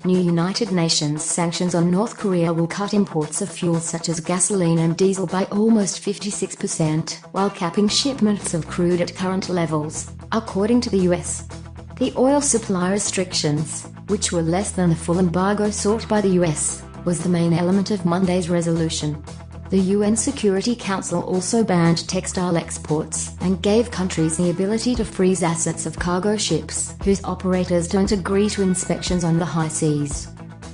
New United Nations sanctions on North Korea will cut imports of fuels such as gasoline and diesel by almost 56%, while capping shipments of crude at current levels, according to the US. The oil supply restrictions, which were less than the full embargo sought by the US, was the main element of Monday's resolution. The UN Security Council also banned textile exports and gave countries the ability to freeze assets of cargo ships whose operators don't agree to inspections on the high seas.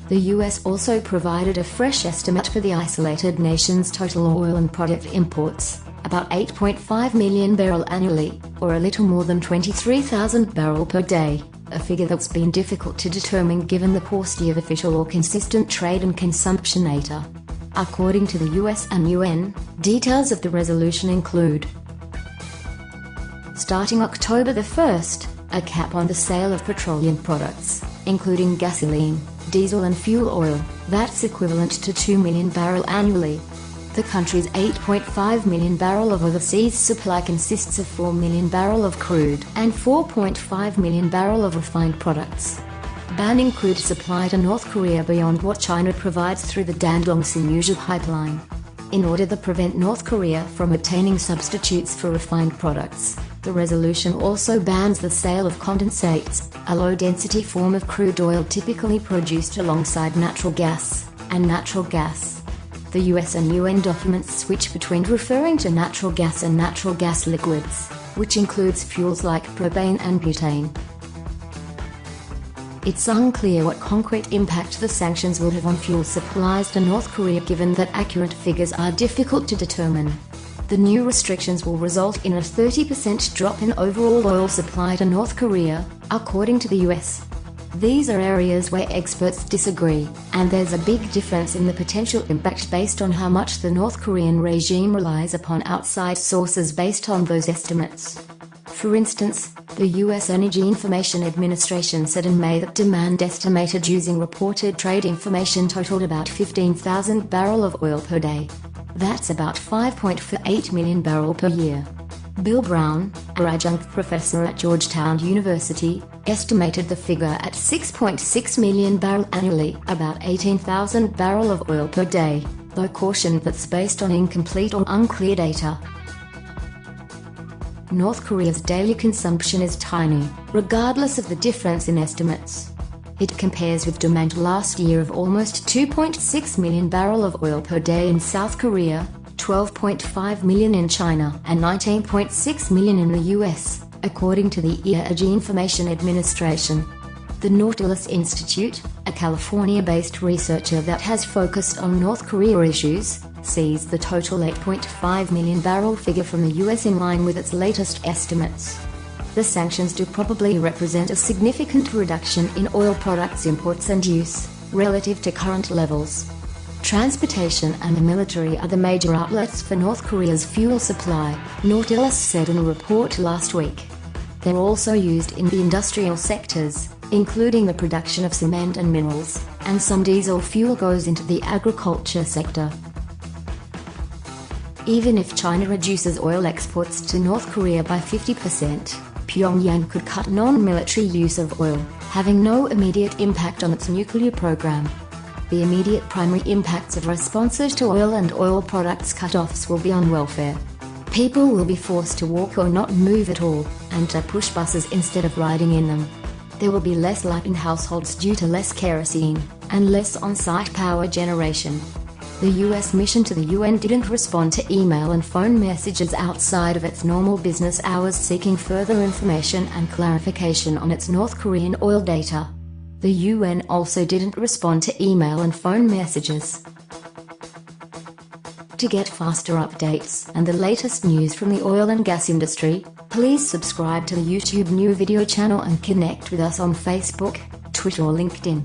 The US also provided a fresh estimate for the isolated nation's total oil and product imports, about 8.5 million barrels annually, or a little more than 23,000 barrels per day, a figure that's been difficult to determine given the paucity of official or consistent trade and consumption data. According to the US and UN, details of the resolution include: starting October the 1st, a cap on the sale of petroleum products, including gasoline, diesel and fuel oil, that's equivalent to 2 million barrels annually. The country's 8.5 million barrels of overseas supply consists of 4 million barrels of crude and 4.5 million barrels of refined products. Banning crude supply to North Korea beyond what China provides through the Dandong-Sinuiju pipeline. In order to prevent North Korea from obtaining substitutes for refined products, the resolution also bans the sale of condensates, a low-density form of crude oil typically produced alongside natural gas, and natural gas. The US and UN documents switch between referring to natural gas and natural gas liquids, which includes fuels like propane and butane. It's unclear what concrete impact the sanctions will have on fuel supplies to North Korea given that accurate figures are difficult to determine. The new restrictions will result in a 30% drop in overall oil supply to North Korea, according to the US. These are areas where experts disagree, and there's a big difference in the potential impact based on how much the North Korean regime relies upon outside sources based on those estimates. For instance, the U.S. Energy Information Administration said in May that demand estimated using reported trade information totaled about 15,000 barrels of oil per day. That's about 5.48 million barrels per year. Bill Brown, an adjunct professor at Georgetown University, estimated the figure at 6.6 million barrels annually, about 18,000 barrels of oil per day, though cautioned that's based on incomplete or unclear data. North Korea's daily consumption is tiny, regardless of the difference in estimates. It compares with demand last year of almost 2.6 million barrels of oil per day in South Korea, 12.5 million in China, and 19.6 million in the US, according to the Energy Information Administration. The Nautilus Institute, a California-based researcher that has focused on North Korea issues, sees the total 8.5 million barrel figure from the US in line with its latest estimates. The sanctions do probably represent a significant reduction in oil products imports and use, relative to current levels. Transportation and the military are the major outlets for North Korea's fuel supply, Nautilus said in a report last week. They're also used in the industrial sectors, including the production of cement and minerals, and some diesel fuel goes into the agriculture sector. Even if China reduces oil exports to North Korea by 50%, Pyongyang could cut non-military use of oil, having no immediate impact on its nuclear program. The immediate primary impacts of responses to oil and oil products cutoffs will be on welfare. People will be forced to walk or not move at all, and to push buses instead of riding in them. There will be less light in households due to less kerosene, and less on-site power generation. The US mission to the UN didn't respond to email and phone messages outside of its normal business hours seeking further information and clarification on its North Korean oil data. The UN also didn't respond to email and phone messages. To get faster updates and the latest news from the oil and gas industry, please subscribe to the YouTube new video channel and connect with us on Facebook, Twitter or LinkedIn.